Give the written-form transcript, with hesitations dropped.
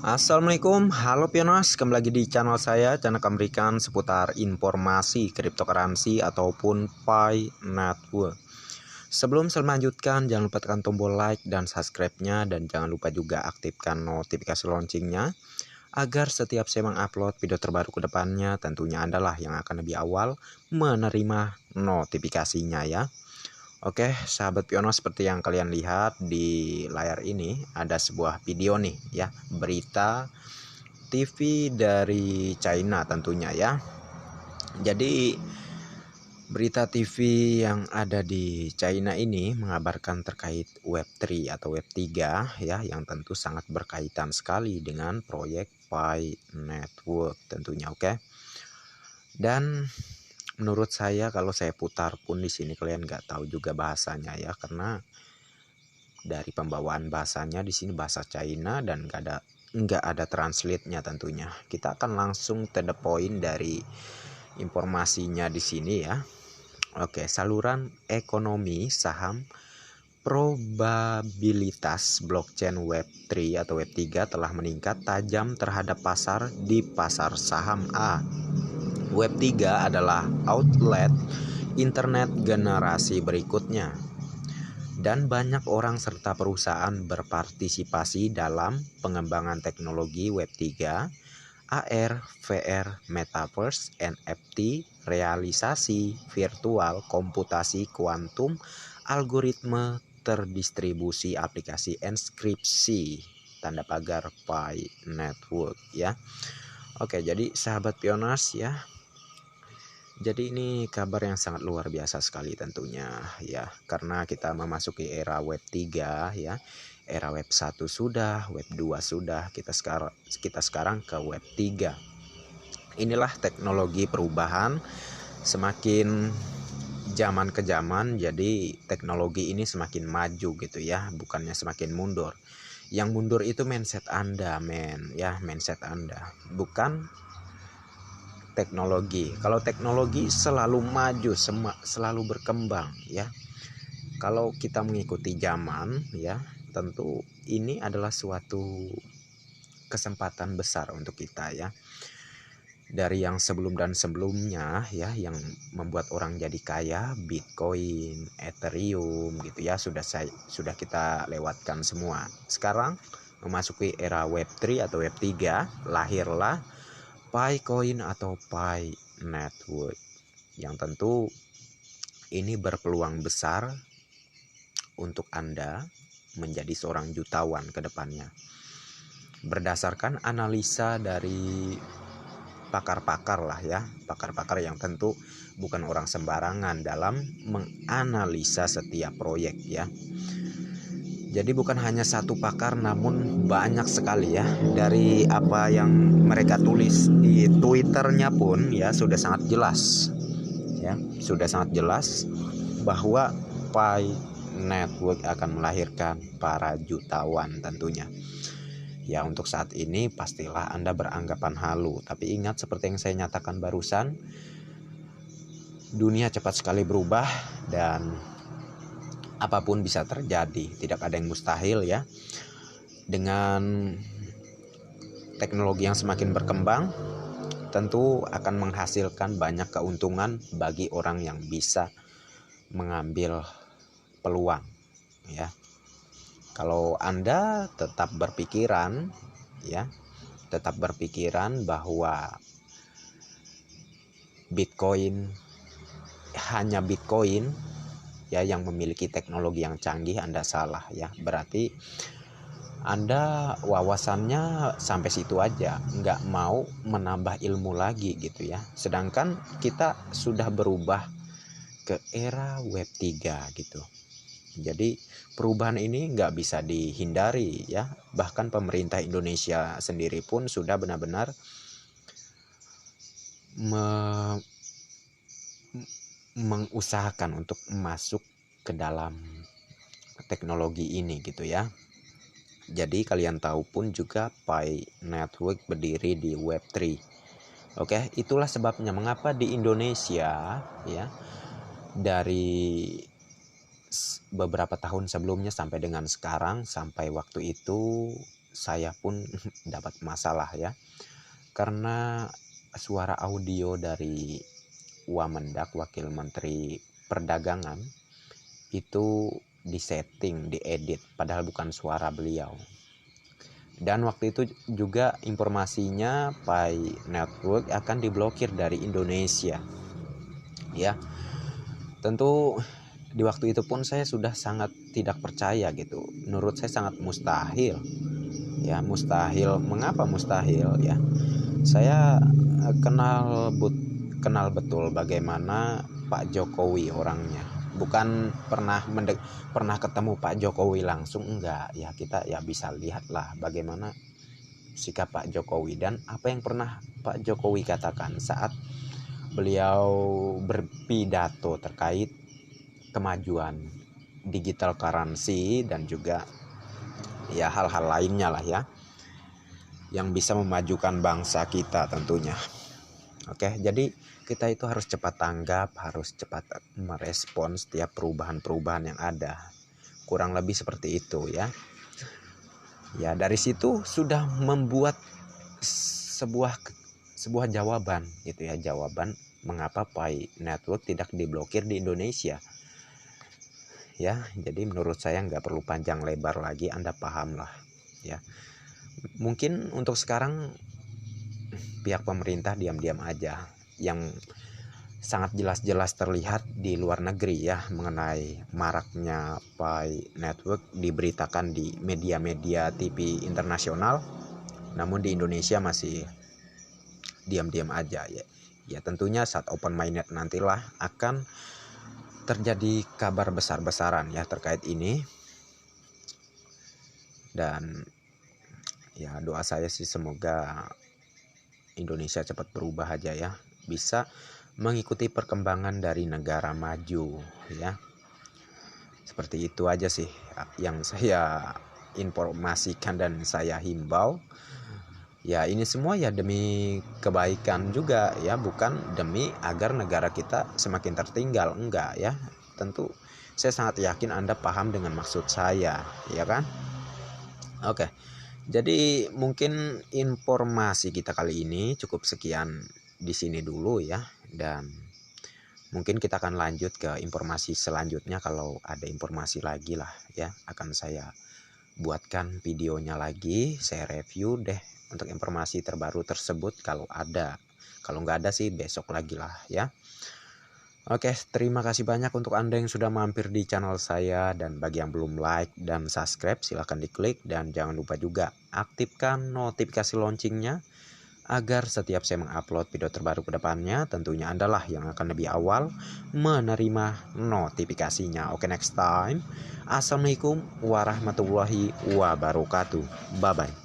Assalamualaikum, halo Pionas, kembali lagi di channel saya, channel memberikan seputar informasi cryptocurrency ataupun Pi Network. Sebelum saya melanjutkan, jangan lupa tekan tombol like dan subscribe-nya, dan jangan lupa juga aktifkan notifikasi launchingnya agar setiap saya mengupload video terbaru ke depannya, tentunya adalah yang akan lebih awal menerima notifikasinya ya. Oke, sahabat Piono, seperti yang kalian lihat di layar ini ada sebuah video nih ya, berita TV dari China tentunya ya. Jadi berita TV yang ada di China ini mengabarkan terkait Web3 atau Web3 ya, yang tentu sangat berkaitan sekali dengan proyek Pi Network tentunya, oke. Dan menurut saya kalau saya putar pun di sini kalian nggak tahu juga bahasanya ya, karena dari pembawaan bahasanya di sini bahasa China dan nggak ada translate-nya tentunya. Kita akan langsung to the point dari informasinya di sini ya. Oke, saluran ekonomi saham probabilitas blockchain Web3 atau Web3 telah meningkat tajam terhadap pasar di pasar saham A. Web3 adalah outlet internet generasi berikutnya, dan banyak orang serta perusahaan berpartisipasi dalam pengembangan teknologi Web3, AR, VR, Metaverse, NFT, realisasi virtual, komputasi kuantum, algoritma terdistribusi, aplikasi enskripsi, tanda pagar Pi Network ya. Oke, jadi sahabat Pionas ya, jadi ini kabar yang sangat luar biasa sekali tentunya ya, karena kita memasuki era Web 3 ya. Era Web 1 sudah, Web 2 sudah, kita sekarang ke Web 3. Inilah teknologi perubahan, semakin zaman ke zaman, jadi teknologi ini semakin maju gitu ya, bukannya semakin mundur. Yang mundur itu mindset Anda, mindset Anda, bukan teknologi. Kalau teknologi selalu maju, selalu berkembang ya. Kalau kita mengikuti zaman ya, tentu ini adalah suatu kesempatan besar untuk kita ya. Dari yang sebelum dan sebelumnya ya, yang membuat orang jadi kaya, Bitcoin, Ethereum gitu ya, sudah kita lewatkan semua. Sekarang memasuki era Web3 atau Web3, lahirlah Picoin atau Pi Network, yang tentu ini berpeluang besar untuk Anda menjadi seorang jutawan ke depannya. Berdasarkan analisa dari pakar-pakar lah ya, pakar-pakar yang tentu bukan orang sembarangan dalam menganalisa setiap proyek ya. Jadi bukan hanya satu pakar, namun banyak sekali ya. Dari apa yang mereka tulis di Twitternya pun ya sudah sangat jelas ya, sudah sangat jelas bahwa Pi Network akan melahirkan para jutawan tentunya. Ya, untuk saat ini pastilah Anda beranggapan halu, tapi ingat seperti yang saya nyatakan barusan, dunia cepat sekali berubah dan apapun bisa terjadi, tidak ada yang mustahil ya. Dengan teknologi yang semakin berkembang, tentu akan menghasilkan banyak keuntungan bagi orang yang bisa mengambil peluang ya. Kalau Anda tetap berpikiran ya, tetap berpikiran bahwa Bitcoin hanya Bitcoin ya yang memiliki teknologi yang canggih, Anda salah ya. Berarti Anda wawasannya sampai situ aja, nggak mau menambah ilmu lagi gitu ya. Sedangkan kita sudah berubah ke era Web 3 gitu. Jadi perubahan ini nggak bisa dihindari ya. Bahkan pemerintah Indonesia sendiri pun sudah benar-benar mengusahakan untuk masuk ke dalam teknologi ini gitu ya. Jadi kalian tahu pun juga Pi Network berdiri di Web 3. Oke, itulah sebabnya mengapa di Indonesia ya, dari beberapa tahun sebelumnya sampai dengan sekarang, sampai waktu itu saya pun dapat masalah ya, karena suara audio dari Wamendak, Wakil Menteri Perdagangan, itu disetting, diedit, padahal bukan suara beliau. Dan waktu itu juga informasinya Pi Network akan diblokir dari Indonesia. Ya, tentu di waktu itu pun saya sudah sangat tidak percaya gitu. Menurut saya sangat mustahil. Ya, mustahil. Mengapa mustahil ya? Saya kenal betul bagaimana Pak Jokowi orangnya. Bukan pernah ketemu Pak Jokowi langsung, enggak ya, kita ya bisa lihatlah bagaimana sikap Pak Jokowi dan apa yang pernah Pak Jokowi katakan saat beliau berpidato terkait kemajuan digital currency dan juga ya hal-hal lainnya lah ya, yang bisa memajukan bangsa kita tentunya. Oke, jadi kita itu harus cepat tanggap, harus cepat merespon setiap perubahan-perubahan yang ada. Kurang lebih seperti itu ya. Ya, dari situ sudah membuat sebuah jawaban gitu ya, jawaban mengapa Pi Network tidak diblokir di Indonesia. Ya, jadi menurut saya nggak perlu panjang lebar lagi, Anda paham lah ya. Mungkin untuk sekarang pihak pemerintah diam-diam aja, yang sangat jelas-jelas terlihat di luar negeri ya mengenai maraknya Pi Network diberitakan di media-media TV internasional, namun di Indonesia masih diam-diam aja ya. Ya tentunya saat open mainnet nantilah akan terjadi kabar besar-besaran ya terkait ini. Dan ya doa saya sih semoga Indonesia cepat berubah aja ya, bisa mengikuti perkembangan dari negara maju ya. Seperti itu aja sih yang saya informasikan dan saya himbau. Ya ini semua ya demi kebaikan juga ya, bukan demi agar negara kita semakin tertinggal, enggak ya. Tentu saya sangat yakin Anda paham dengan maksud saya, ya kan? Oke. Jadi mungkin informasi kita kali ini cukup sekian di sini dulu ya, dan mungkin kita akan lanjut ke informasi selanjutnya. Kalau ada informasi lagi lah ya, akan saya buatkan videonya lagi, saya review deh untuk informasi terbaru tersebut kalau ada. Kalau nggak ada sih besok lagi lah ya. Oke, terima kasih banyak untuk Anda yang sudah mampir di channel saya, dan bagi yang belum like dan subscribe silahkan diklik, dan jangan lupa juga aktifkan notifikasi loncengnya agar setiap saya mengupload video terbaru ke depannya tentunya Anda lah yang akan lebih awal menerima notifikasinya. Oke, next time. Assalamualaikum warahmatullahi wabarakatuh. Bye bye.